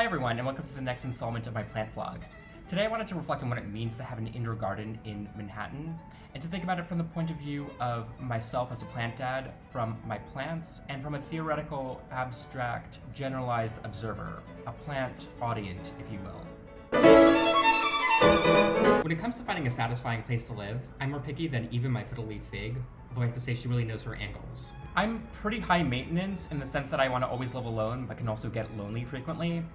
everyone, and welcome to the next installment of my plant vlog. Today I wanted to reflect on what it means to have an indoor garden in Manhattan, and to think about it from the point of view of myself as a plant dad, from my plants, and from a theoretical, abstract, generalized observer, a plant audient, if you will. When it comes to finding a satisfying place to live, I'm more picky than even my fiddle leaf fig, although I have to say she really knows her angles. I'm pretty high maintenance in the sense that I want to always live alone, but can also get lonely frequently.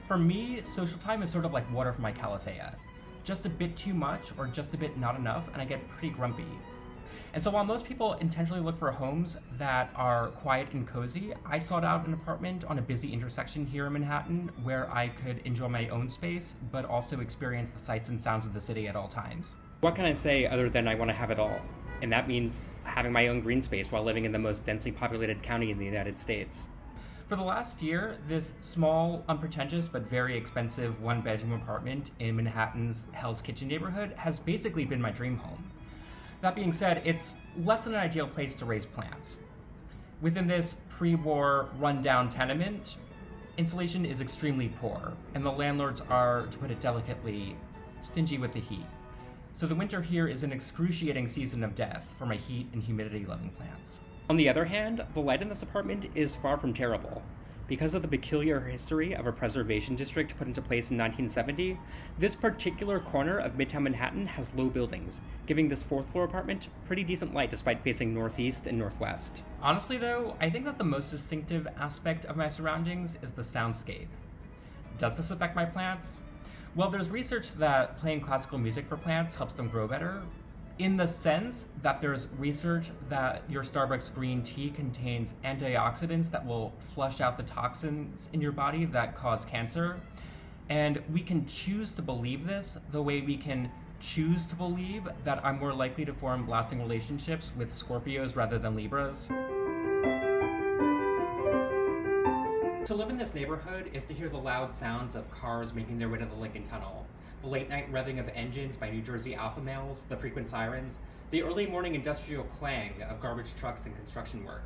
For me, social time is sort of like water for my calathea. Just a bit too much or just a bit not enough, and I get pretty grumpy. And so while most people intentionally look for homes that are quiet and cozy, I sought out an apartment on a busy intersection here in Manhattan where I could enjoy my own space, but also experience the sights and sounds of the city at all times. What can I say other than I want to have it all? And that means having my own green space while living in the most densely populated county in the United States. For the last year, this small, unpretentious, but very expensive one-bedroom apartment in Manhattan's Hell's Kitchen neighborhood has basically been my dream home. That being said, it's less than an ideal place to raise plants. Within this pre-war, run-down tenement, insulation is extremely poor, and the landlords are, to put it delicately, stingy with the heat. So the winter here is an excruciating season of death for my heat and humidity-loving plants. On the other hand, the light in this apartment is far from terrible. Because of the peculiar history of a preservation district put into place in 1970, this particular corner of Midtown Manhattan has low buildings, giving this fourth-floor apartment pretty decent light despite facing northeast and northwest. Honestly though, I think that the most distinctive aspect of my surroundings is the soundscape. Does this affect my plants? Well, there's research that playing classical music for plants helps them grow better, in the sense that there's research that your Starbucks green tea contains antioxidants that will flush out the toxins in your body that cause cancer. And we can choose to believe this the way we can choose to believe that I'm more likely to form lasting relationships with Scorpios rather than Libras. To live in this neighborhood is to hear the loud sounds of cars making their way to the Lincoln Tunnel, the late-night revving of engines by New Jersey alpha males, the frequent sirens, the early morning industrial clang of garbage trucks and construction work.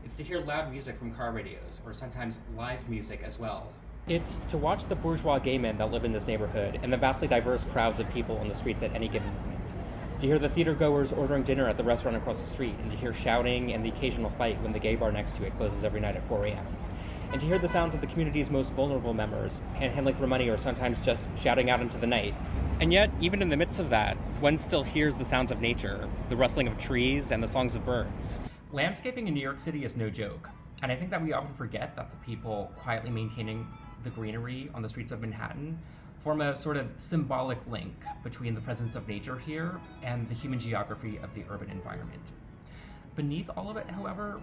It's to hear loud music from car radios, or sometimes live music as well. It's to watch the bourgeois gay men that live in this neighborhood and the vastly diverse crowds of people on the streets at any given moment. To hear the theater goers ordering dinner at the restaurant across the street, and to hear shouting and the occasional fight when the gay bar next to it closes every night at 4 a.m. And to hear the sounds of the community's most vulnerable members, panhandling for money or sometimes just shouting out into the night. And yet, even in the midst of that, one still hears the sounds of nature, the rustling of trees and the songs of birds. Landscaping in New York City is no joke, and I think that we often forget that the people quietly maintaining the greenery on the streets of Manhattan form a sort of symbolic link between the presence of nature here and the human geography of the urban environment. Beneath all of it, however,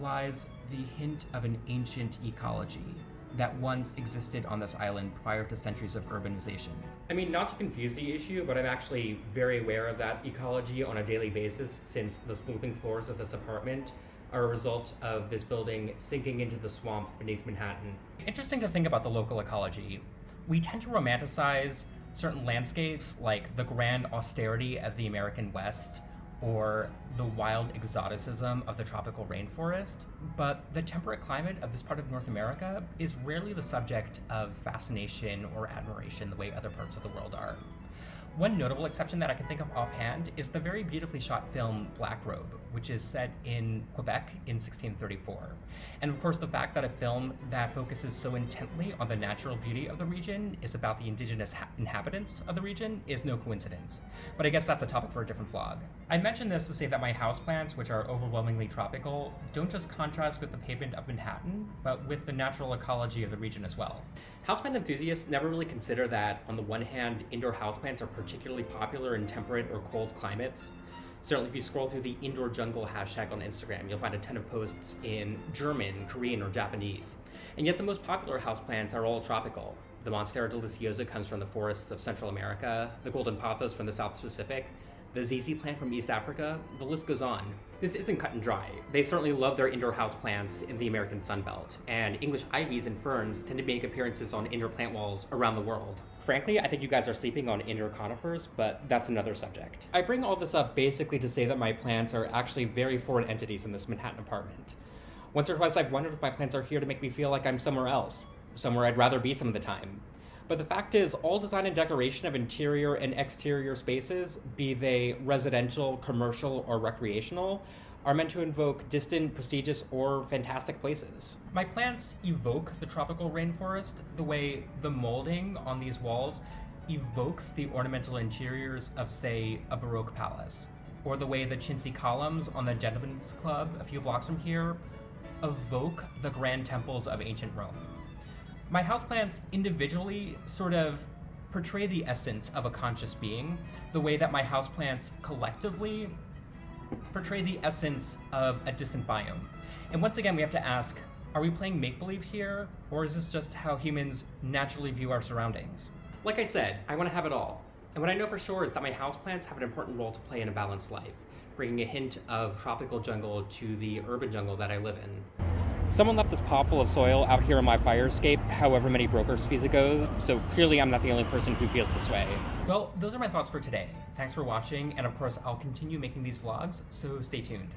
lies the hint of an ancient ecology that once existed on this island prior to centuries of urbanization. I mean, not to confuse the issue, but I'm actually very aware of that ecology on a daily basis, since the sloping floors of this apartment are a result of this building sinking into the swamp beneath Manhattan. It's interesting to think about the local ecology. We tend to romanticize certain landscapes like the grand austerity of the American West, or the wild exoticism of the tropical rainforest, but the temperate climate of this part of North America is rarely the subject of fascination or admiration the way other parts of the world are. One notable exception that I can think of offhand is the very beautifully shot film Black Robe, which is set in Quebec in 1634. And of course, the fact that a film that focuses so intently on the natural beauty of the region is about the indigenous inhabitants of the region is no coincidence. But I guess that's a topic for a different vlog. I mention this to say that my houseplants, which are overwhelmingly tropical, don't just contrast with the pavement of Manhattan, but with the natural ecology of the region as well. Houseplant enthusiasts never really consider that, on the one hand, indoor houseplants are particularly popular in temperate or cold climates. Certainly if you scroll through the indoor jungle hashtag on Instagram, you'll find a ton of posts in German, Korean, or Japanese. And yet the most popular houseplants are all tropical. The Monstera deliciosa comes from the forests of Central America, the golden pothos from the South Pacific, the ZZ plant from East Africa, the list goes on. This isn't cut and dry. They certainly love their indoor houseplants in the American Sunbelt, and English ivies and ferns tend to make appearances on indoor plant walls around the world. Frankly, I think you guys are sleeping on indoor conifers, but that's another subject. I bring all this up basically to say that my plants are actually very foreign entities in this Manhattan apartment. Once or twice I've wondered if my plants are here to make me feel like I'm somewhere else, somewhere I'd rather be some of the time. But the fact is, all design and decoration of interior and exterior spaces, be they residential, commercial, or recreational, are meant to invoke distant, prestigious, or fantastic places. My plants evoke the tropical rainforest the way the molding on these walls evokes the ornamental interiors of, say, a Baroque palace, or the way the chintzy columns on the Gentlemen's Club a few blocks from here evoke the grand temples of ancient Rome. My houseplants individually sort of portray the essence of a conscious being, the way that my houseplants collectively portray the essence of a distant biome. And once again, we have to ask, are we playing make-believe here, or is this just how humans naturally view our surroundings? Like I said, I want to have it all. And what I know for sure is that my houseplants have an important role to play in a balanced life, bringing a hint of tropical jungle to the urban jungle that I live in. Someone left this pot full of soil out here in my fire escape however many broker's fees ago, so clearly I'm not the only person who feels this way. Well, those are my thoughts for today. Thanks for watching, and of course I'll continue making these vlogs, so stay tuned.